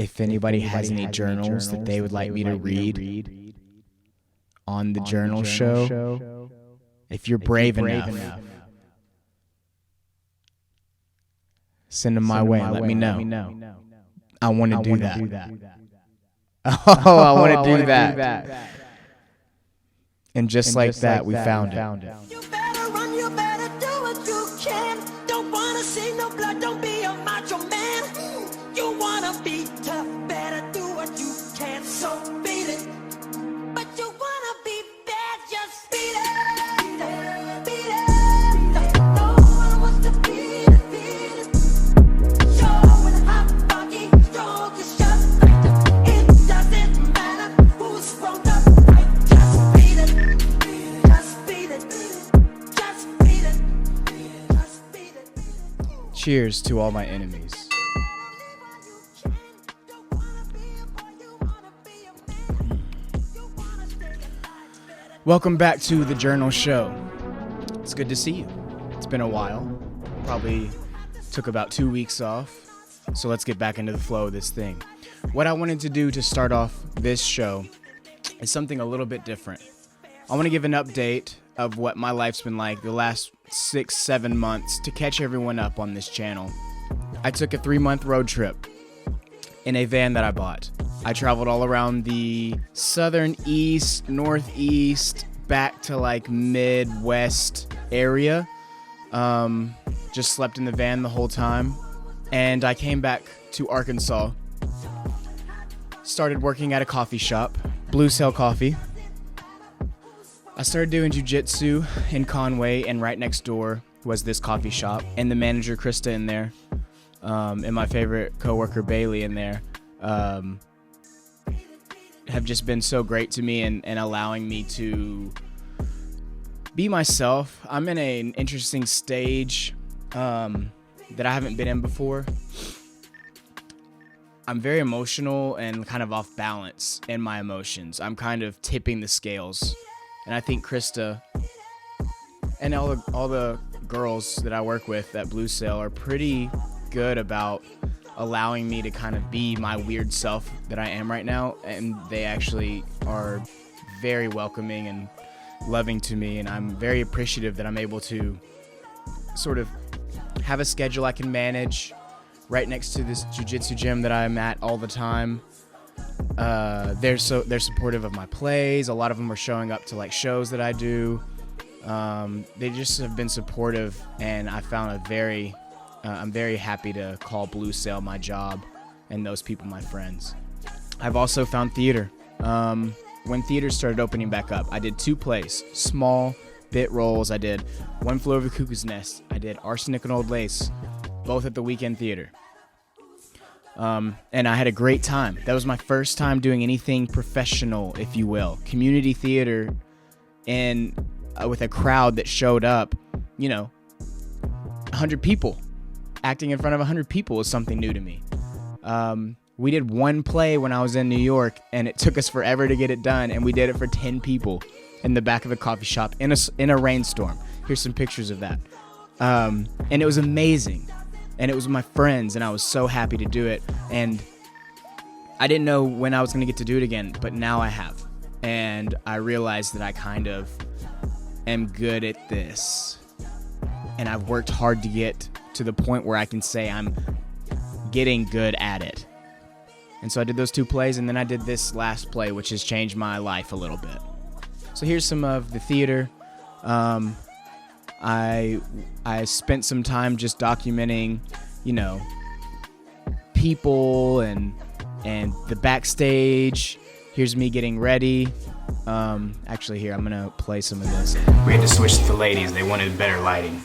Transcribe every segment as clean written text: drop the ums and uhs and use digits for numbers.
if anybody has any journals that they would like me to read on the journal show, if you're brave enough, send them my way and let me know. I want to do that. Oh, I want to do that. And just like that, we found it. You better run, you better do what you can. Don't wanna see no blood, don't be a macho man. You wanna be tough, better do what you can. So beat it. But you wanna be bad, just beat it. Beat it. No one wants to beat it, beat it. Show with a hot buggy, strong to shut. It doesn't matter who's wrong up. Just beat it. Just beat it. Just beat it. Just beat it. Cheers to all my enemies. Welcome back to the Journal Show. It's good to see you. It's been a while. Probably took about 2 weeks off. So let's get back into the flow of this thing. What I wanted to do to start off this show is something a little bit different. I want to give an update of what my life's been like the last 6-7 months to catch everyone up on this channel. I took a 3-month road trip in a van that I bought. I traveled all around the southern east, northeast, back to like midwest area. Just slept in the van the whole time. And I came back to Arkansas. Started working at a coffee shop, Blue Cell Coffee. I started doing jiu-jitsu in Conway, and right next door was this coffee shop. And the manager, Krista, in there, and my favorite coworker, Bailey, in there, have just been so great to me and allowing me to be myself. I'm in an interesting stage that I haven't been in before. I'm very emotional and kind of off balance in my emotions. I'm kind of tipping the scales. And I think Krista and all the girls that I work with at Blue Sail are pretty good about allowing me to kind of be my weird self that I am right now, and they actually are very welcoming and loving to me, and I'm very appreciative that I'm able to sort of have a schedule I can manage right next to this jiu-jitsu gym that I'm at all the time. They're supportive of my plays. A lot of them are showing up to like shows that I do. They just have been supportive, and I found I'm very happy to call Blue Sail my job and those people my friends. I've also found theater. When theater started opening back up, I did 2 plays, small bit roles. I did One Flew Over the Cuckoo's Nest. I did Arsenic and Old Lace, both at the Weekend Theater. And I had a great time. That was my first time doing anything professional, if you will. Community theater and with a crowd that showed up, 100 people. Acting in front of 100 people was something new to me. We did 1 play when I was in New York, and it took us forever to get it done, and we did it for 10 people in the back of a coffee shop in a rainstorm. Here's some pictures of that. And it was amazing. And it was with my friends, and I was so happy to do it. And I didn't know when I was going to get to do it again, but now I have. And I realized that I kind of am good at this. And I've worked hard to get to the point where I can say I'm getting good at it. And so I did those 2 plays, and then I did this last play, which has changed my life a little bit. So here's some of the theater. I spent some time just documenting, people and the backstage. Here's me getting ready. Actually, here, I'm going to play some of this. We had to switch to the ladies. They wanted better lighting.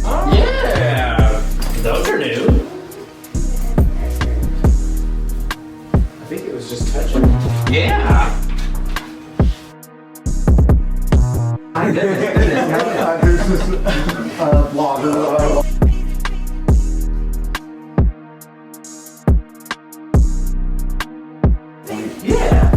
Yeah, those are new. I think it was just touching. Yeah. There's this blogger. Yeah.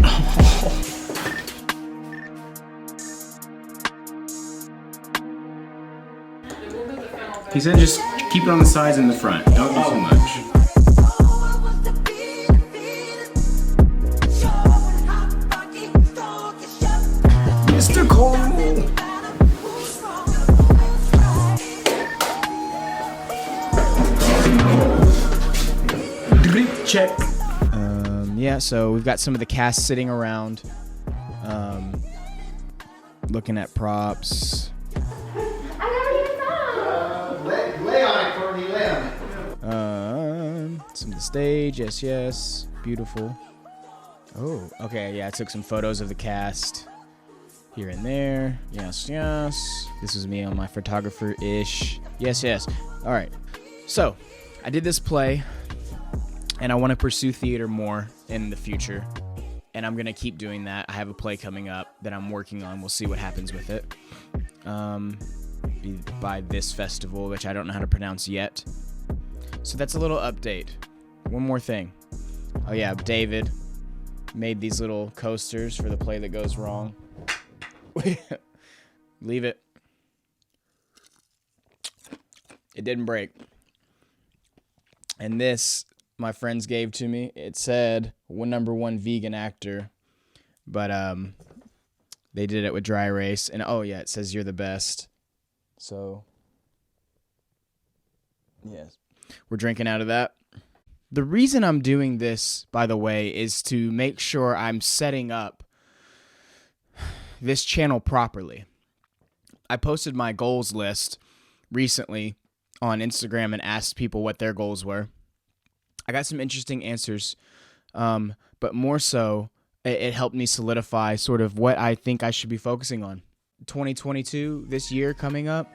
He said just Keep it on the sides and the front. Don't do too much. Mr. Cole. Check. Yeah, so we've got some of the cast sitting around, looking at props. Lay on it, Courtney, lay on it. Some of the stage, yes, beautiful. Oh, okay, yeah, I took some photos of the cast here and there. Yes. This was me on my photographer-ish. Yes. All right, so I did this play, and I want to pursue theater more in the future, and I'm going to keep doing that. I have a play coming up that I'm working on. We'll see what happens with it. By this festival, which I don't know how to pronounce yet. So that's a little update. One more thing. Oh yeah, David made these little coasters for the play that goes wrong. Leave it. It didn't break. And this, my friends gave to me. It said #1 vegan actor, but they did it with dry erase. And oh yeah, it says you're the best. So yes, we're drinking out of that. The reason I'm doing this, by the way, is to make sure I'm setting up this channel properly. I posted my goals list recently on Instagram and asked people what their goals were. I got some interesting answers, but more so, it helped me solidify sort of what I think I should be focusing on. 2022, this year coming up,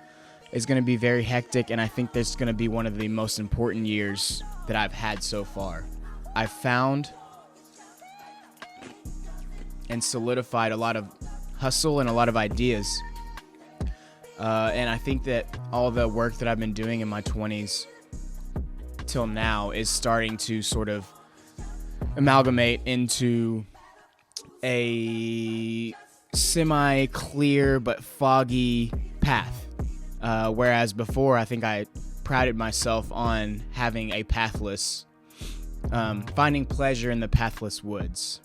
is going to be very hectic, and I think this is going to be one of the most important years that I've had so far. I've found and solidified a lot of hustle and a lot of ideas, and I think that all the work that I've been doing in my 20s till now is starting to sort of amalgamate into a semi-clear but foggy path. Whereas before, I think I prided myself on having a pathless, finding pleasure in the pathless woods.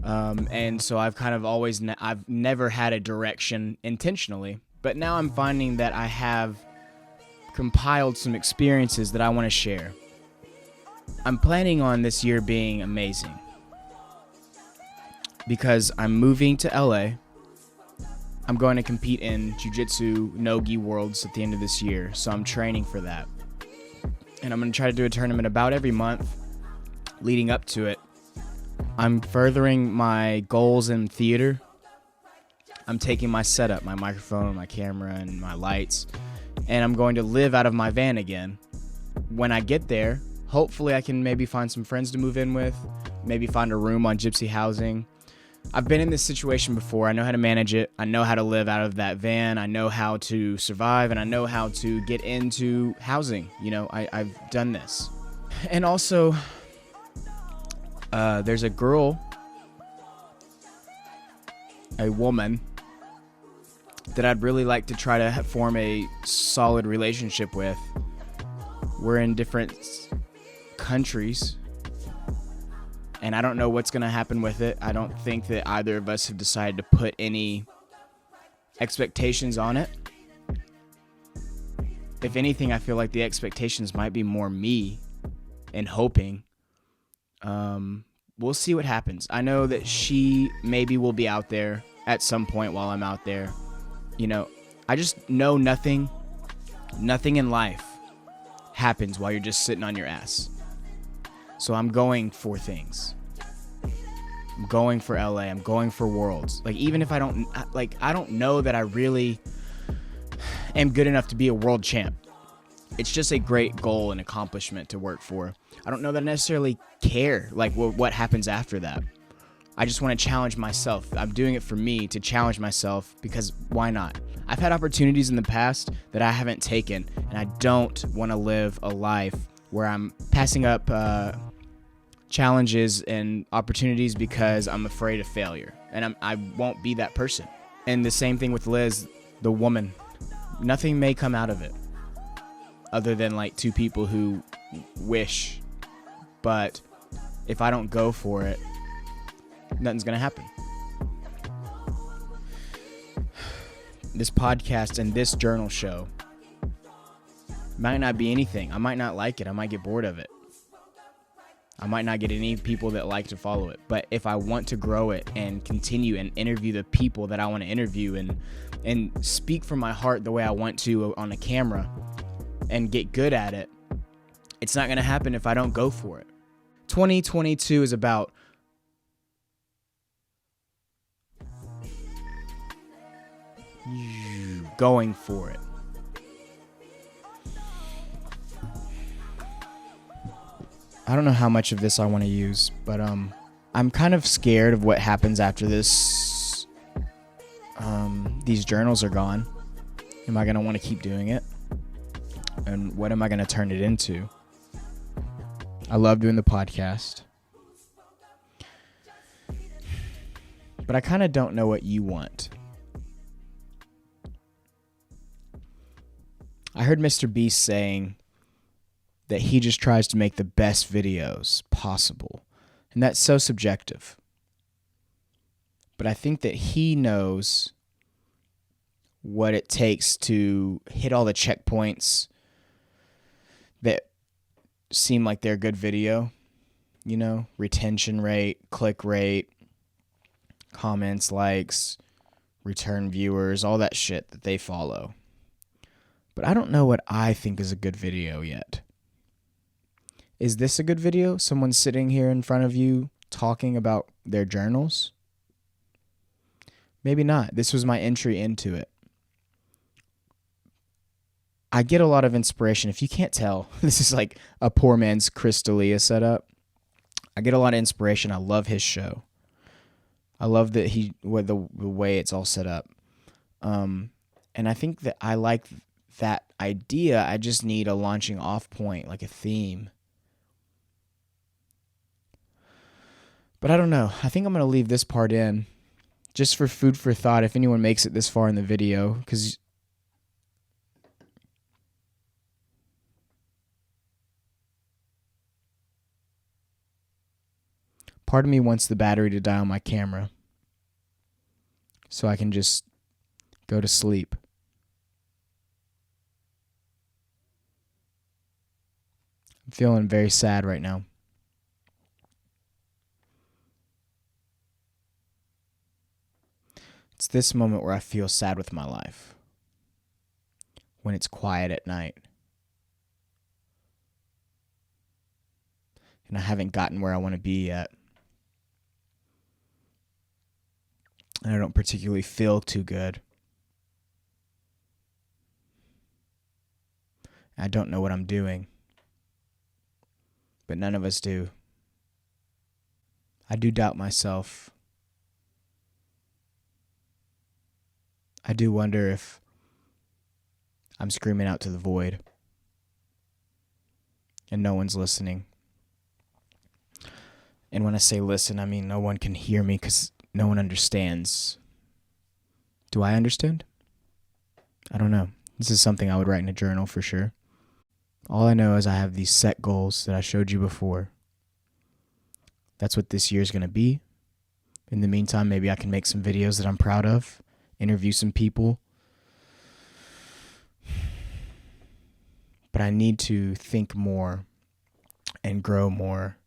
And so I've kind of always, I've never had a direction intentionally, but now I'm finding that I have compiled some experiences that I want to share. I'm planning on this year being amazing because I'm moving to LA. I'm going to compete in Jiu-Jitsu no-gi worlds at the end of this year, so I'm training for that. And I'm going to try to do a tournament about every month leading up to it. I'm furthering my goals in theater. I'm taking my setup, my microphone, my camera, and my lights, and I'm going to live out of my van again. When I get there, hopefully I can maybe find some friends to move in with, maybe find a room on Gypsy Housing. I've been in this situation before. I know how to manage it. I know how to live out of that van. I know how to survive, and I know how to get into housing. You know, I've done this. And also, there's a girl, a woman, that I'd really like to try to form a solid relationship with. We're in different countries, and I don't know what's going to happen with it. I don't think that either of us have decided to put any expectations on it. If anything, I feel like the expectations might be more me and hoping. We'll see what happens. I know that she maybe will be out there at some point while I'm out there. You know, I just know nothing in life happens while you're just sitting on your ass. So I'm going for things. I'm going for LA. I'm going for worlds. Like, even if I don't know that I really am good enough to be a world champ. It's just a great goal and accomplishment to work for. I don't know that I necessarily care, like, what happens after that. I just want to challenge myself. I'm doing it for me, to challenge myself, because why not? I've had opportunities in the past that I haven't taken, and I don't want to live a life where I'm passing up challenges and opportunities because I'm afraid of failure. And I won't be that person. And the same thing with Liz, the woman. Nothing may come out of it. other than like two people who wish. But if I don't go for it, nothing's going to happen. This podcast and this journal show might not be anything. I might not like it. I might get bored of it. I might not get any people that like to follow it. But if I want to grow it and continue and interview the people that I want to interview and speak from my heart the way I want to on a camera and get good at it, it's not going to happen if I don't go for it. 2022 is about going for it. I don't know how much of this I want to use, but I'm kind of scared of what happens after this. These journals are gone. Am I going to want to keep doing it? And what am I going to turn it into? I love doing the podcast. But I kind of don't know what you want. I heard Mr. Beast saying that he just tries to make the best videos possible. And that's so subjective. But I think that he knows what it takes to hit all the checkpoints that seem like they're a good video. You know, retention rate, click rate, comments, likes, return viewers, all that shit that they follow. But I don't know what I think is a good video yet. Is this a good video? Someone sitting here in front of you talking about their journals? Maybe not. This was my entry into it. I get a lot of inspiration. If you can't tell, this is like a poor man's Crystalia setup. I get a lot of inspiration. I love his show. I love that the way it's all set up. And I think that I like that idea. I just need a launching off point, like a theme. But I don't know. I think I'm going to leave this part in just for food for thought if anyone makes it this far in the video, because part of me wants the battery to die on my camera so I can just go to sleep. I'm feeling very sad right now. It's this moment where I feel sad with my life. When it's quiet at night. And I haven't gotten where I want to be yet. And I don't particularly feel too good. I don't know what I'm doing. But none of us do. I do doubt myself. I do wonder if I'm screaming out to the void and no one's listening. And when I say listen, I mean no one can hear me because no one understands. Do I understand? I don't know. This is something I would write in a journal for sure. All I know is I have these set goals that I showed you before. That's what this year is going to be. In the meantime, maybe I can make some videos that I'm proud of. Interview some people. But I need to think more and grow more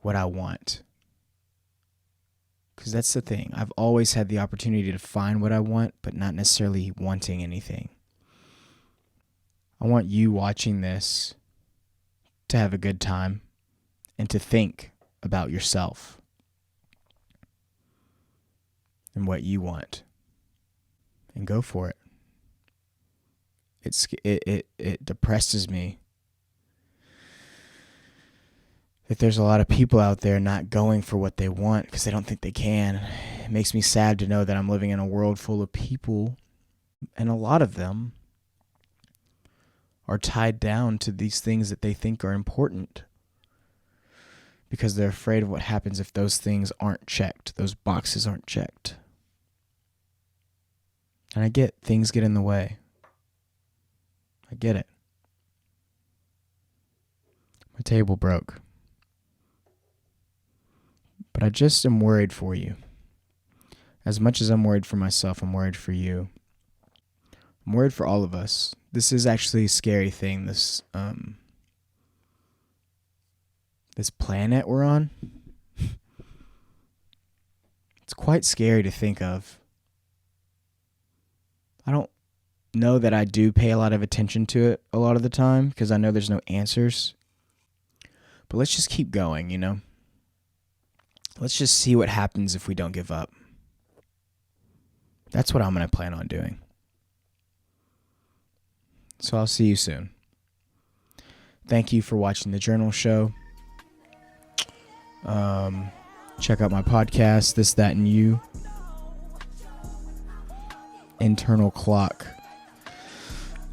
what I want. Because that's the thing. I've always had the opportunity to find what I want, but not necessarily wanting anything. I want you watching this to have a good time and to think about yourself and what you want. And go for it. It depresses me that there's a lot of people out there not going for what they want because they don't think they can. It makes me sad to know that I'm living in a world full of people, and a lot of them are tied down to these things that they think are important because they're afraid of what happens if those things aren't checked, those boxes aren't checked. And I get things get in the way. I get it. My table broke. But I just am worried for you. As much as I'm worried for myself, I'm worried for you. I'm worried for all of us. This is actually a scary thing, this planet we're on. It's quite scary to think of. I don't know that I do pay a lot of attention to it a lot of the time because I know there's no answers. But let's just keep going, you know? Let's just see what happens if we don't give up. That's what I'm going to plan on doing. So I'll see you soon. Thank you for watching the Journal Show. Check out my podcast, This, That, and You. Internal Clock.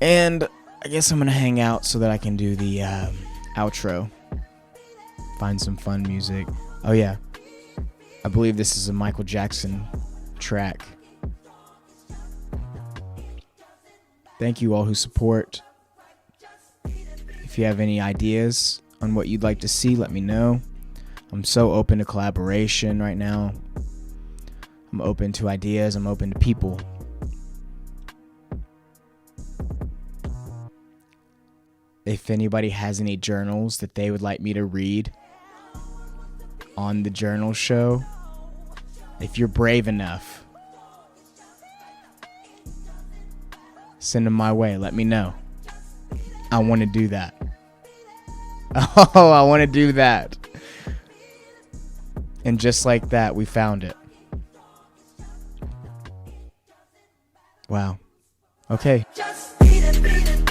And I guess I'm going to hang out so that I can do the outro. Find some fun music. Oh, yeah. I believe this is a Michael Jackson track. Thank you all who support. If you have any ideas on what you'd like to see, let me know. I'm so open to collaboration right now. I'm open to ideas. I'm open to people. If anybody has any journals that they would like me to read on the Journal Show, if you're brave enough, send them my way. Let me know. I want to do that. Oh, I want to do that. And just like that, we found it. Wow. Okay. Just beat it, beat it.